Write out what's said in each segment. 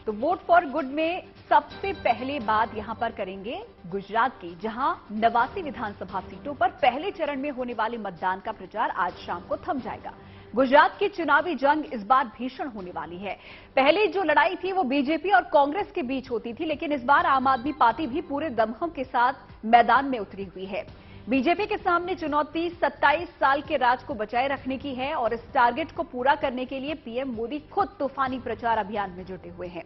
तो vote for good में सबसे पहले बात यहां पर करेंगे गुजरात की, जहां 89 विधानसभा सीटों पर पहले चरण में होने वाले मतदान का प्रचार आज शाम को थम जाएगा। गुजरात की चुनावी जंग इस बार भीषण होने वाली है। पहले जो लड़ाई थी वो बीजेपी और कांग्रेस के बीच होती थी, लेकिन इस बार आम आदमी पार्टी भी पूरे दमखम के साथ मैदान में उतरी हुई है। बीजेपी के सामने चुनौती 27 साल के राज को बचाए रखने की है और इस टारगेट को पूरा करने के लिए पीएम मोदी खुद तूफानी प्रचार अभियान में जुटे हुए हैं।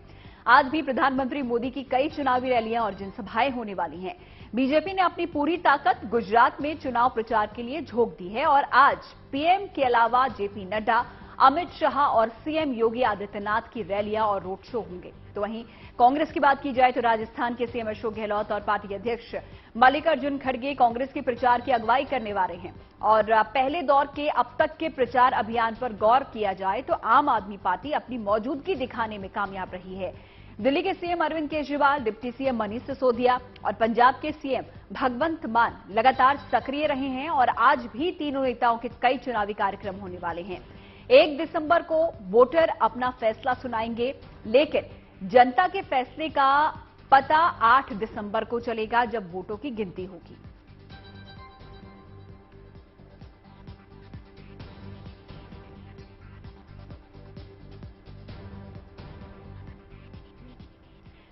आज भी प्रधानमंत्री मोदी की कई चुनावी रैलियां और जनसभाएं होने वाली हैं। बीजेपी ने अपनी पूरी ताकत गुजरात में चुनाव प्रचार के लिए झोंक दी है और आज पीएम के अलावा जेपी नड्डा, अमित शाह और सीएम योगी आदित्यनाथ की रैलियां और रोड शो होंगे। तो वहीं कांग्रेस की बात की जाए तो राजस्थान के सीएम अशोक गहलोत और पार्टी अध्यक्ष मल्लिकार्जुन खड़गे कांग्रेस के प्रचार की अगुवाई करने वाले हैं। और पहले दौर के अब तक के प्रचार अभियान पर गौर किया जाए तो आम आदमी पार्टी अपनी मौजूदगी दिखाने में कामयाब रही है। दिल्ली के CM Arvind Kejriwal, deputy CM Manish Sisodia और पंजाब के सीएम भगवंत मान लगातार सक्रिय रहे हैं और आज भी तीनों नेताओं के कई चुनावी कार्यक्रम होने वाले हैं। 1 दिसंबर को वोटर अपना फैसला सुनाएंगे, लेकिन जनता के फैसले का पता 8 दिसंबर को चलेगा, जब वोटों की गिनती होगी।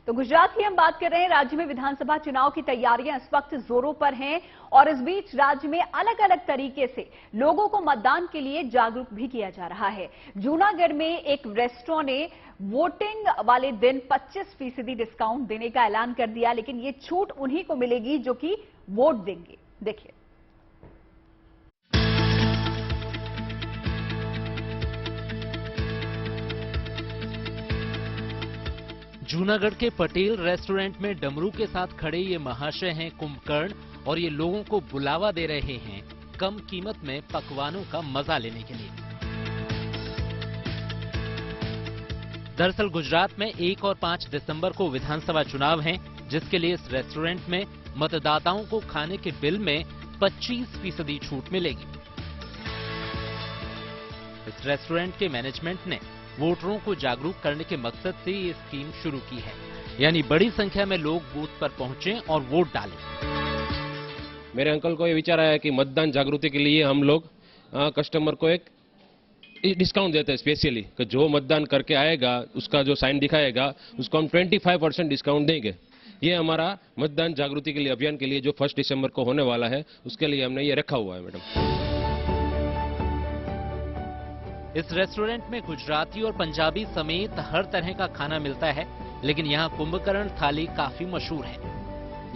तो गुजरात की हम बात कर रहे हैं। राज्य में विधानसभा चुनाव की तैयारियां इस वक्त जोरों पर हैं और इस बीच राज्य में अलग अलग तरीके से लोगों को मतदान के लिए जागरूक भी किया जा रहा है। जूनागढ़ में एक रेस्टोरेंट ने वोटिंग वाले दिन 25% डिस्काउंट देने का ऐलान कर दिया, लेकिन ये छूट उन्हीं को मिलेगी जो कि वोट देंगे। देखिए, जूनागढ़ के पटेल रेस्टोरेंट में डमरू के साथ खड़े ये महाशय हैं कुंभकर्ण और ये लोगों को बुलावा दे रहे हैं कम कीमत में पकवानों का मजा लेने के लिए। दरअसल गुजरात में 1 और 5 दिसंबर को विधानसभा चुनाव हैं, जिसके लिए इस रेस्टोरेंट में मतदाताओं को खाने के बिल में 25% छूट मिलेगी। इस रेस्टोरेंट के मैनेजमेंट ने वोटरों को जागरूक करने के मकसद से ये स्कीम शुरू की है, यानी बड़ी संख्या में लोग बूथ पर पहुंचें और वोट डालें। मेरे अंकल को ये विचार आया कि मतदान जागृति के लिए हम लोग कस्टमर को एक डिस्काउंट देते हैं स्पेशली, कि जो मतदान करके आएगा उसका जो साइन दिखाएगा उसको हम 25% डिस्काउंट देंगे। ये हमारा मतदान जागृति के लिए अभियान के लिए जो 1 दिसंबर को होने वाला है उसके लिए हमने ये रखा हुआ है। मैडम, इस रेस्टोरेंट में गुजराती और पंजाबी समेत हर तरह का खाना मिलता है, लेकिन यहाँ कुंभकर्ण थाली काफी मशहूर है,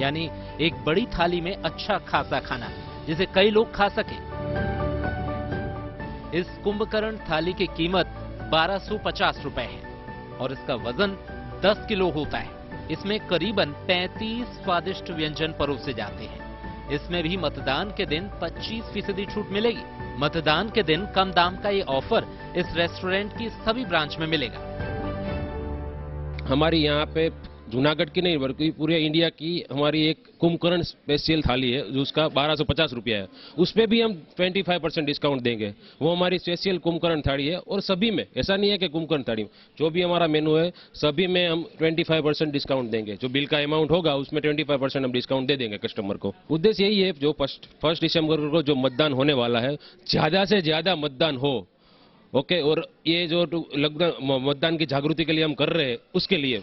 यानी एक बड़ी थाली में अच्छा खासा खाना जिसे कई लोग खा सके। इस कुंभकर्ण थाली की कीमत 1250 रुपए है और इसका वजन 10 किलो होता है। इसमें करीबन 35 स्वादिष्ट व्यंजन परोसे जाते हैं। इसमें भी मतदान के दिन 25% छूट मिलेगी। मतदान के दिन कम दाम का ये ऑफर इस रेस्टोरेंट की सभी ब्रांच में मिलेगा। हमारी यहाँ पे जूनागढ़ की नहीं बल्कि पूरे इंडिया की हमारी एक कुंभकर्ण स्पेशल थाली है जो उसका 1250 रुपया है। उस पर भी हम 25% डिस्काउंट देंगे। वो हमारी स्पेशल कुंभकर्ण थाली है और सभी में ऐसा नहीं है कि कुंभकर्ण थाली में जो भी हमारा मेनू है सभी में हम 25% डिस्काउंट देंगे। जो बिल का अमाउंट होगा उसमें 25% हम डिस्काउंट दे देंगे कस्टमर को। उद्देश्य यही है जो 1 दिसंबर को जो मतदान होने वाला है ज्यादा से ज्यादा मतदान हो। ओके, और ये जो मतदान की जागृति के लिए हम कर रहे हैं उसके लिए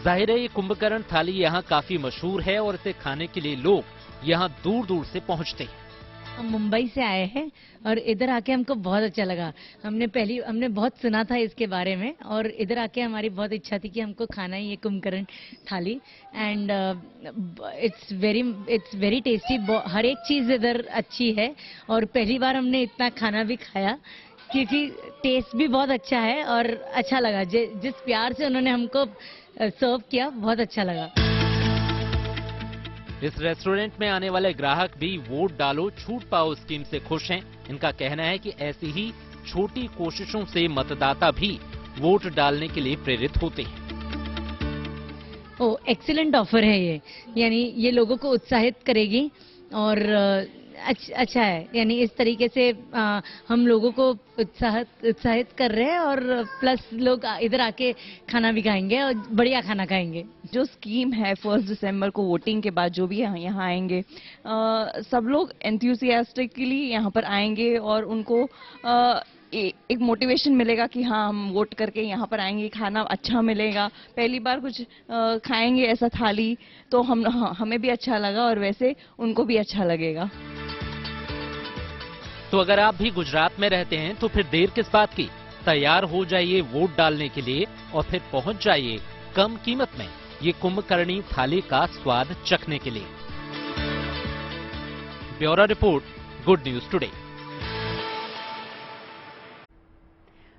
जाहिर है ये कुंभकर्ण थाली यहाँ काफी मशहूर है और इसे खाने के लिए लोग यहाँ दूर दूर से पहुँचते हैं। हम मुंबई से आए हैं और इधर आके हमको बहुत अच्छा लगा। हमने बहुत सुना था इसके बारे में और इधर आके हमारी बहुत इच्छा थी कि हमको खाना ही ये कुंभकर्ण थाली एंड इट्स वेरी टेस्टी। हर एक चीज़ इधर अच्छी है और पहली बार हमने इतना खाना भी खाया क्योंकि टेस्ट भी बहुत अच्छा है और अच्छा लगा। जिस प्यार से उन्होंने हमको सर्व किया बहुत अच्छा लगा। इस रेस्टोरेंट में आने वाले ग्राहक भी वोट डालो छूट पाओ स्कीम से खुश हैं। इनका कहना है कि ऐसी ही छोटी कोशिशों से मतदाता भी वोट डालने के लिए प्रेरित होते हैं। एक्सीलेंट ऑफर है ये, यानी ये लोगों को उत्साहित करेगी और अच्छा है, यानी इस तरीके से हम लोगों को उत्साहित कर रहे हैं और प्लस लोग इधर आके खाना भी खाएंगे और बढ़िया खाना खाएंगे। जो स्कीम है 1 दिसंबर को वोटिंग के बाद जो भी यहाँ आएंगे, सब लोग एंथुसियास्टिकली यहाँ पर आएंगे और उनको एक मोटिवेशन मिलेगा कि हाँ हम वोट करके यहाँ पर आएंगे, खाना अच्छा मिलेगा, पहली बार कुछ खाएंगे ऐसा थाली, तो हमें भी अच्छा लगा और वैसे उनको भी अच्छा लगेगा। तो अगर आप भी गुजरात में रहते हैं तो फिर देर किस बात की, तैयार हो जाइए वोट डालने के लिए और फिर पहुंच जाइए कम कीमत में ये कुंभकर्णी थाली का स्वाद चखने के लिए। Bureau report, good news today.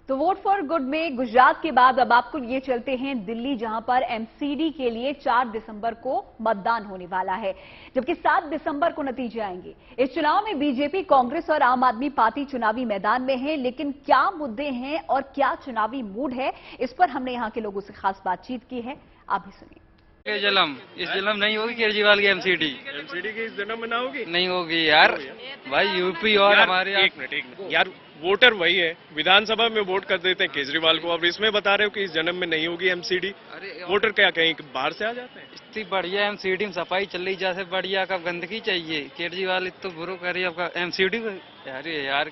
तो वोट फॉर गुड में गुजरात के बाद अब आपको ये चलते हैं दिल्ली, जहां पर एमसीडी के लिए 4 दिसंबर को मतदान होने वाला है, जबकि 7 दिसंबर को नतीजे आएंगे। इस चुनाव में बीजेपी, कांग्रेस और आम आदमी पार्टी चुनावी मैदान में है, लेकिन क्या मुद्दे हैं और क्या चुनावी मूड है, इस पर हमने यहां के लोगों से खास बातचीत की है, आप भी सुनिए। इस जन्म नहीं होगी केजरीवाल की एमसीडी की इस जन्म में ना होगी, नहीं होगी यार भाई। यूपी और हमारे एक मिनट यार, वोटर वही है, विधानसभा में वोट कर देते हैं केजरीवाल को, अब इसमें बता रहे हो कि इस जन्म में नहीं होगी एमसीडी। वोटर क्या कहीं बाहर से आ जाते हैं? इतनी बढ़िया एमसीडी में सफाई चल रही, जैसे बढ़िया कब गंदगी चाहिए, केजरीवाल इतना बुरा कर रही है एमसीडी को। अरे यार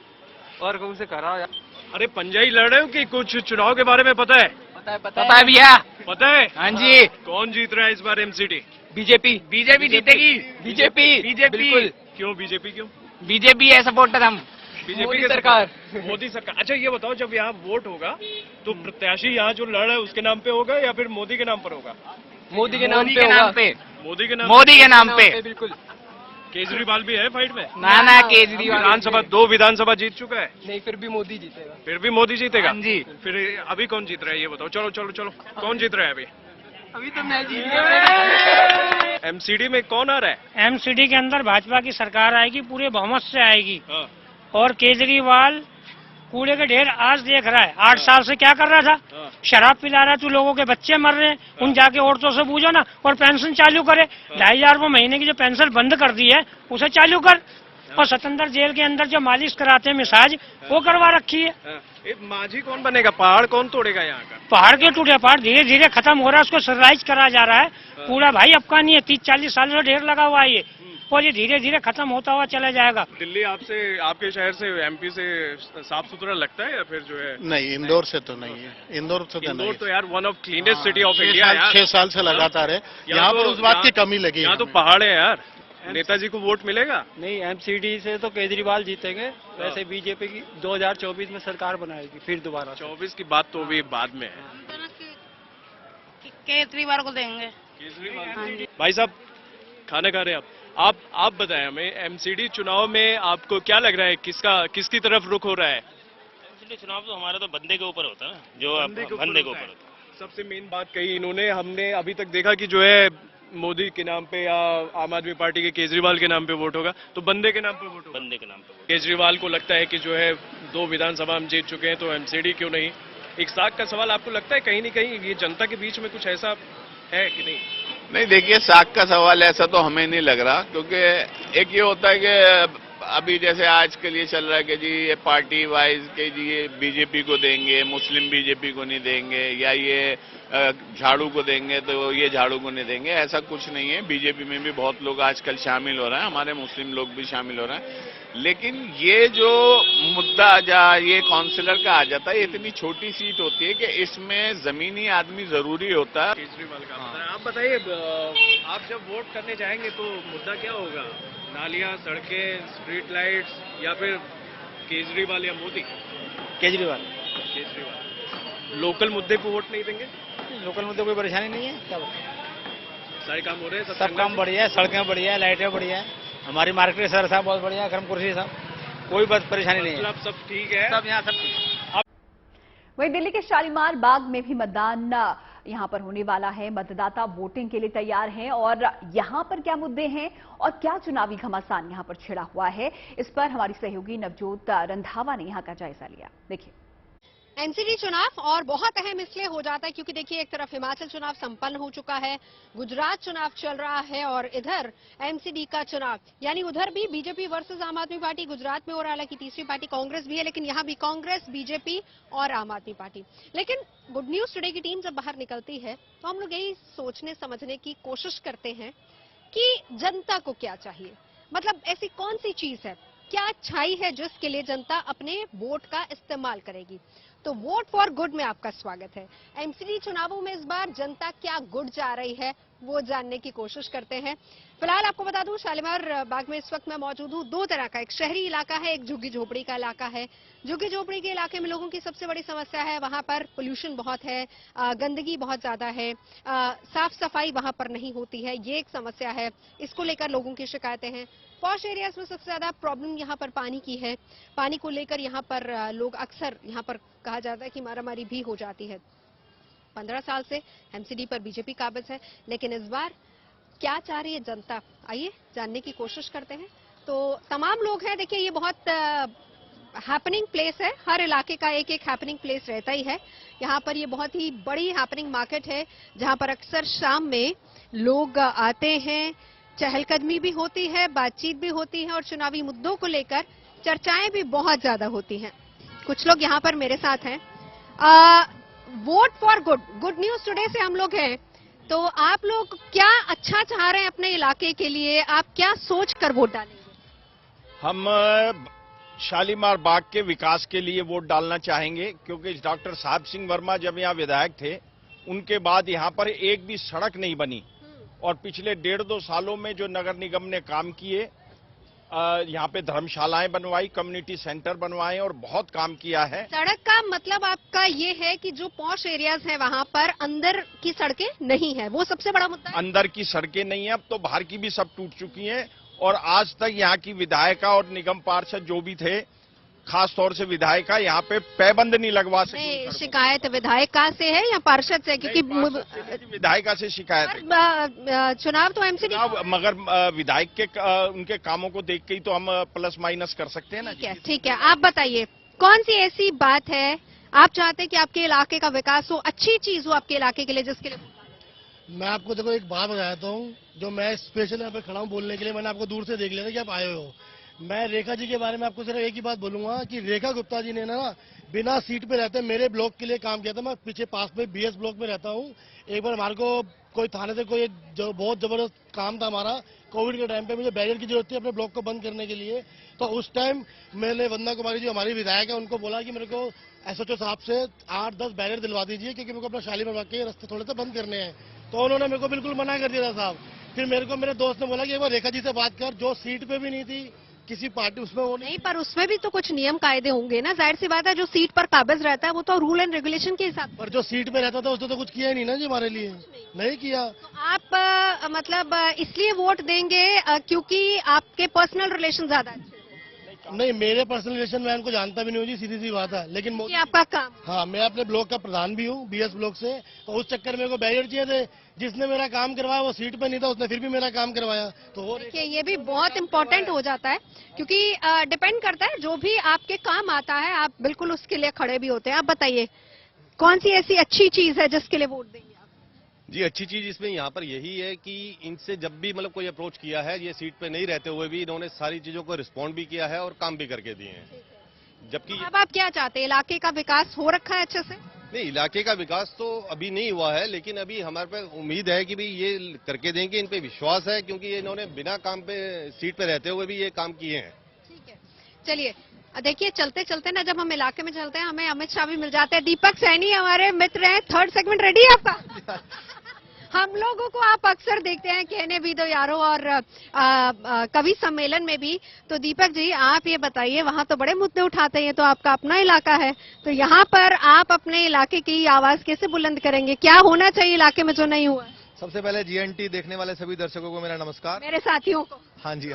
और कौन से कराओ यार। अरे पंजाई लड़ रहे हो कि कुछ चुनाव के बारे में पता है? पता है भैया, पता है। हाँ जी। कौन जीत रहा है इस बार एमसीडी? बीजेपी जीतेगी। बीजेपी क्यों बीजेपी क्यों? बीजेपी है सपोर्टर हम, बीजेपी की सरकार, मोदी सरकार। अच्छा ये बताओ, जब यहाँ वोट होगा तो प्रत्याशी यहाँ जो लड़ रहा है उसके नाम पे होगा या फिर मोदी के नाम पर होगा? मोदी के नाम पे होगा। मोदी के नाम पे बिल्कुल। केजरीवाल भी है फाइट में? ना केजरीवाल विधानसभा 2 विधानसभा जीत चुका है। नहीं, फिर भी मोदी जीतेगा। फिर भी मोदी जीतेगा? हाँ जी। फिर अभी कौन जीत रहा है ये बताओ। चलो चलो चलो, कौन जीत रहा है अभी? अभी तो मैं जीत गया। एमसीडी में कौन आ रहा है? एमसीडी के अंदर भाजपा की सरकार आएगी, पूरे बहुमत से आएगी। हाँ। और केजरीवाल कूड़े के ढेर आज देख रहा है, 8 साल से क्या कर रहा था? हाँ। शराब पिला रहा है, तू लोगों के बच्चे मर रहे हैं, उन जाके औरतों से पूछो ना, और पेंशन चालू करे। 2,500 रुपये महीने की जो पेंशन बंद कर दी है उसे चालू कर। और स्वतंत्र जेल के अंदर जो मालिश कराते हैं मसाज, वो करवा रखी है। माझी कौन बनेगा? पहाड़ कौन तोड़ेगा यहाँ का? पहाड़ के टूटे पहाड़ धीरे धीरे खत्म हो रहा है, उसको सरलाइज करा जा रहा है। पूरा भाई अब का नहीं है, 30-40 साल से ढेर लगा हुआ है ये, और ये धीरे धीरे खत्म होता हुआ चला जाएगा। दिल्ली आपसे, आपके शहर से, एमपी से साफ सुथरा लगता है या फिर जो है? नहीं, इंदौर से तो नहीं है। इंदौर से तो नहीं। इंदौर तो यार one of cleanest city of India यार। 6 साल से लगातार है यहाँ पर, उस बात की कमी लगी। यहाँ तो पहाड़ है यार। नेताजी को वोट मिलेगा? नहीं, एमसीडी से तो केजरीवाल जीतेंगे। वैसे बीजेपी की 2024 में सरकार बनाएगी फिर दोबारा। 24 की बात तो अभी बाद में है। केजरीवाल को देंगे। केजरीवाल। भाई साहब खाना खा रहे हैं आप बताएं हमें, एमसीडी चुनाव में आपको क्या लग रहा है, किसकी तरफ रुख हो रहा है? एमसीडी चुनाव तो हमारा तो बंदे के ऊपर होता है ना, जो बंदे के ऊपर होता है। सबसे मेन बात कही इन्होंने, हमने अभी तक देखा कि जो है मोदी के नाम पे या आम आदमी पार्टी के केजरीवाल के नाम पे वोट होगा, तो बंदे के नाम पे वोट होगा। बंदे के नाम पे वोट। केजरीवाल को लगता है कि जो है 2 विधानसभा हम जीत चुके हैं, तो एमसीडी क्यों नहीं? एक साख का सवाल, आपको लगता है कहीं न कहीं ये जनता के बीच में कुछ ऐसा है कि नहीं? नहीं, देखिए साख का सवाल ऐसा तो हमें नहीं लग रहा, क्योंकि एक ये होता है कि अभी जैसे आज के लिए चल रहा है कि जी ये पार्टी वाइज के जी ये बीजेपी को देंगे, मुस्लिम बीजेपी को नहीं देंगे, या ये झाड़ू को देंगे तो ये झाड़ू को नहीं देंगे, ऐसा कुछ नहीं है। बीजेपी में भी बहुत लोग आजकल शामिल हो रहे हैं, हमारे मुस्लिम लोग भी शामिल हो रहे हैं। लेकिन ये जो मुद्दा ये काउंसिलर का आ जाता है, इतनी छोटी सीट होती है कि इसमें जमीनी आदमी जरूरी होता है। केजरीवाल का आप बताइए, आप जब वोट करने जाएंगे तो मुद्दा क्या होगा? नालियां, सड़कें, स्ट्रीट लाइट्स, या फिर केजरीवाल या मोदी? केजरीवाल। लोकल मुद्दे पे वोट नहीं देंगे? लोकल मुद्दे कोई परेशानी नहीं है, सब सारे काम हो रहे हैं, सब काम बढ़िया है, सड़कें बढ़िया है, लाइटें बढ़िया है, हमारी मार्केट सर साहब बहुत बढ़िया है, गर्म कुर्सी साहब, कोई बस परेशानी नहीं है, सब ठीक है, सब यहाँ सब। वहीं दिल्ली के शालीमार बाग में भी मतदान यहां पर होने वाला है। मतदाता वोटिंग के लिए तैयार हैं और यहां पर क्या मुद्दे हैं और क्या चुनावी घमासान यहां पर छिड़ा हुआ है, इस पर हमारी सहयोगी नवजोत रंधावा ने यहां का जायजा लिया। देखिए। एमसीडी चुनाव और बहुत अहम इसलिए हो जाता है क्योंकि देखिए एक तरफ हिमाचल चुनाव संपन्न हो चुका है, गुजरात चुनाव चल रहा है और इधर एमसीडी का चुनाव, यानी उधर भी बीजेपी वर्सेस आम आदमी पार्टी गुजरात में हो रहा है। हालांकि तीसरी पार्टी कांग्रेस भी है, लेकिन यहाँ भी कांग्रेस, बीजेपी और आम आदमी पार्टी। लेकिन गुड न्यूज टुडे की टीम जब बाहर निकलती है तो हम लोग यही सोचने समझने की कोशिश करते हैं कि जनता को क्या चाहिए, मतलब ऐसी कौन सी चीज है, क्या अच्छाई है जिसके लिए जनता अपने वोट का इस्तेमाल करेगी। तो वोट फॉर गुड में आपका स्वागत है। एमसीडी चुनावों में इस बार जनता क्या गुड जा रही है वो जानने की कोशिश करते हैं। फिलहाल आपको बता दूं, शालीमार बाग में इस वक्त मैं मौजूद हूं। दो तरह का, एक शहरी इलाका है, एक झुग्गी झोपड़ी का इलाका है। झुग्गी झोपड़ी के इलाके में लोगों की सबसे बड़ी समस्या है, वहां पर पोल्यूशन बहुत है, गंदगी बहुत ज्यादा है, साफ सफाई वहां पर नहीं होती है, ये एक समस्या है। इसको लेकर लोगों की शिकायतें हैं। पॉश एरियाज में सबसे ज्यादा प्रॉब्लम यहाँ पर पानी की है। पानी को लेकर यहाँ पर लोग अक्सर, यहाँ पर कहा जाता है कि मारामारी भी हो जाती है। 15 साल से एमसीडी पर बीजेपी काबिज है, लेकिन इस बार क्या चाह रही है जनता, आइए जानने की कोशिश करते हैं। तो तमाम लोग हैं, देखिए ये बहुत हैपनिंग प्लेस है, हर इलाके का एक एक हैपनिंग प्लेस रहता ही है। यहाँ पर ये बहुत ही बड़ी हैपनिंग मार्केट है जहाँ पर अक्सर शाम में लोग आते हैं, चहलकदमी भी होती है, बातचीत भी होती है और चुनावी मुद्दों को लेकर चर्चाएं भी बहुत ज्यादा होती हैं। कुछ लोग यहाँ पर मेरे साथ हैं। Vote for good, good news today से हम लोग हैं, तो आप लोग क्या अच्छा चाह रहे हैं अपने इलाके के लिए, आप क्या सोच कर वोट डालेंगे? हम शालीमार बाग के विकास के लिए वोट डालना चाहेंगे, क्योंकि डॉक्टर साहब सिंह वर्मा जब यहाँ विधायक थे उनके बाद यहाँ पर एक भी सड़क नहीं बनी और पिछले 1.5-2 सालों में जो नगर निगम ने काम किए, यहाँ पे धर्मशालाएं बनवाई, कम्युनिटी सेंटर बनवाए और बहुत काम किया है। सड़क का मतलब आपका ये है कि जो पॉश एरियाज है वहाँ पर अंदर की सड़कें नहीं है, वो सबसे बड़ा मुद्दा है? अंदर की सड़कें नहीं है, अब तो बाहर की भी सब टूट चुकी हैं और आज तक यहाँ की विधायिका और निगम पार्षद जो भी थे, खास तौर से विधायिका, यहाँ पे पैबंद नहीं लगवा सके। शिकायत विधायिका से है या पार्षद से? क्योंकि विधायिका से शिकायत है। चुनाव तो एमसीडी, मगर विधायक के उनके कामों को देख के ही तो हम प्लस माइनस कर सकते हैं ना। ठीक है, आप बताइए कौन सी ऐसी बात है आप चाहते हैं कि आपके इलाके का विकास हो, अच्छी चीज हो आपके इलाके के लिए, जिसके लिए? मैं आपको देखो एक बात बताता हूँ, जो मैं स्पेशल यहाँ पे खड़ा हूँ बोलने के लिए। मैंने आपको दूर से देख लिया था कि आप आए हो। मैं रेखा जी के बारे में आपको सिर्फ एक ही बात बोलूंगा कि रेखा गुप्ता जी ने ना बिना सीट पे रहते मेरे ब्लॉक के लिए काम किया था। मैं पीछे पास में बीएस ब्लॉक में रहता हूँ। एक बार हमारे को कोई थाने से कोई जो बहुत जबरदस्त काम था हमारा, कोविड के टाइम पे मुझे बैरियर की जरूरत थी अपने ब्लॉक को बंद करने के लिए। तो उस टाइम मैंने वंदना कुमारी जो हमारी विधायक है उनको बोला कि मेरे को एसएचओ साहब से 8-10 बैरियर दिलवा दीजिए, क्योंकि मेरे को अपना शालीमार बाग के रास्ते थोड़े से बंद करने हैं। तो उन्होंने मेरे को बिल्कुल मना कर दिया था साहब। फिर मेरे को मेरे दोस्त ने बोला कि एक बार रेखा जी से बात कर, जो सीट पे भी नहीं थी किसी पार्टी उसमें वो नहीं, पर उसमें भी तो कुछ नियम कायदे होंगे ना, जाहिर सी बात है। जो सीट पर काबिज रहता है वो तो रूल एंड रेगुलेशन के हिसाब। पर जो सीट पे रहता था उसने तो कुछ किया ही नहीं ना जी हमारे लिए, नहीं किया। तो आप मतलब इसलिए वोट देंगे क्योंकि आपके पर्सनल रिलेशन ज्यादा अच्छे? नहीं, मेरे पर्सनल रिलेशन मैं उनको जानता भी नहीं हूँ जी, सीधी सी बात है। लेकिन आपका काम? हाँ, मैं अपने ब्लॉक का प्रधान भी हूँ बीएस ब्लॉक से, तो उस चक्कर में को बैरियर चाहिए थे। जिसने मेरा काम करवाया वो सीट पे नहीं था, उसने फिर भी मेरा काम करवाया। तो वो देखिए ये भी बहुत इम्पोर्टेंट हो जाता है, क्योंकि डिपेंड करता है जो भी आपके काम आता है आप बिल्कुल उसके लिए खड़े भी होते हैं। आप बताइए कौन सी ऐसी अच्छी चीज है जिसके लिए वोट देंगे? जी अच्छी चीज इसमें यहाँ पर यही है कि इनसे जब भी मतलब कोई अप्रोच किया है, ये सीट पे नहीं रहते हुए भी इन्होंने सारी चीजों को रिस्पॉन्ड भी किया है और काम भी करके दिए हैं। जबकि अब आप क्या चाहते हैं, इलाके का विकास हो रखा है अच्छे से? नहीं, इलाके का विकास तो अभी नहीं हुआ है, लेकिन अभी हमारे पे उम्मीद है कि भाई ये करके देंगे, इन पे विश्वास है, क्योंकि ये इन्होंने बिना काम पे सीट पे रहते हुए भी ये काम किए हैं। ठीक है, चलिए देखिए चलते चलते ना जब हम इलाके में चलते हैं हमें अमित शाह भी मिल जाते हैं। दीपक सैनी हमारे मित्र हैं। थर्ड सेगमेंट रेडी है आपका? हम लोगों को आप अक्सर देखते हैं कहने भी दो यारों और कवि सम्मेलन में भी। तो दीपक जी आप ये बताइए, वहाँ तो बड़े मुद्दे उठाते हैं, तो आपका अपना इलाका है, तो यहाँ पर आप अपने इलाके की आवाज कैसे बुलंद करेंगे? क्या होना चाहिए इलाके में जो नहीं हुआ? सबसे पहले जीएनटी देखने वाले सभी दर्शकों को मेरा नमस्कार। मेरे साथियों को? हाँ जी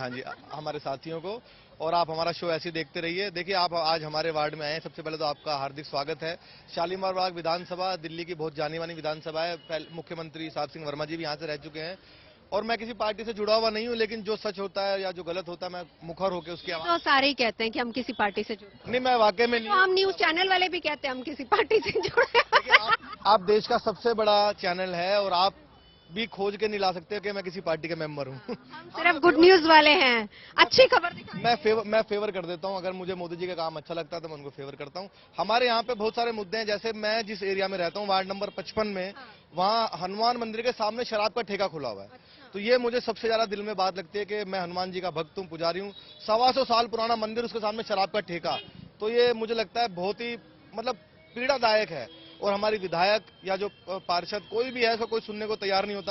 हमारे साथियों को, और आप हमारा शो ऐसे देखते रहिए। देखिए आप आज हमारे वार्ड में आए हैं, सबसे पहले तो आपका हार्दिक स्वागत है। शालीमार बाग विधानसभा दिल्ली की बहुत जानी मानी विधानसभा है। मुख्यमंत्री साहब सिंह वर्मा जी भी यहाँ से रह चुके हैं और मैं किसी पार्टी से जुड़ा हुआ नहीं हूँ, लेकिन जो सच होता है या जो गलत होता है मैं मुखर होकर उसकी आवाज। तो सारे ही कहते हैं कि हम किसी पार्टी से जुड़े, नहीं, मैं वाकई में तो हम न्यूज चैनल वाले भी कहते हैं हम किसी पार्टी से जुड़े। आप देश का सबसे बड़ा चैनल है और आप भी खोज के नहीं ला सकते कि मैं किसी पार्टी का मेंबर हूँ। सिर्फ गुड न्यूज वाले हैं, अच्छी खबर दिखाई। मैं फेवर कर देता हूँ। अगर मुझे मोदी जी का काम अच्छा लगता है तो मैं उनको फेवर करता हूँ। हमारे यहाँ पे बहुत सारे मुद्दे हैं, जैसे मैं जिस एरिया में रहता हूँ वार्ड नंबर 55 में, वहाँ हनुमान मंदिर के सामने शराब का ठेका खुला हुआ है। तो ये मुझे सबसे ज्यादा दिल में बात लगती है कि मैं हनुमान जी का भक्त हूँ, पुजारी हूँ, 125 साल पुराना मंदिर, उसके सामने शराब का ठेका। तो ये मुझे लगता है बहुत ही मतलब पीड़ादायक है। और हमारी विधायक या जो पार्षद कोई भी है, इसको कोई सुनने को तैयार नहीं होता।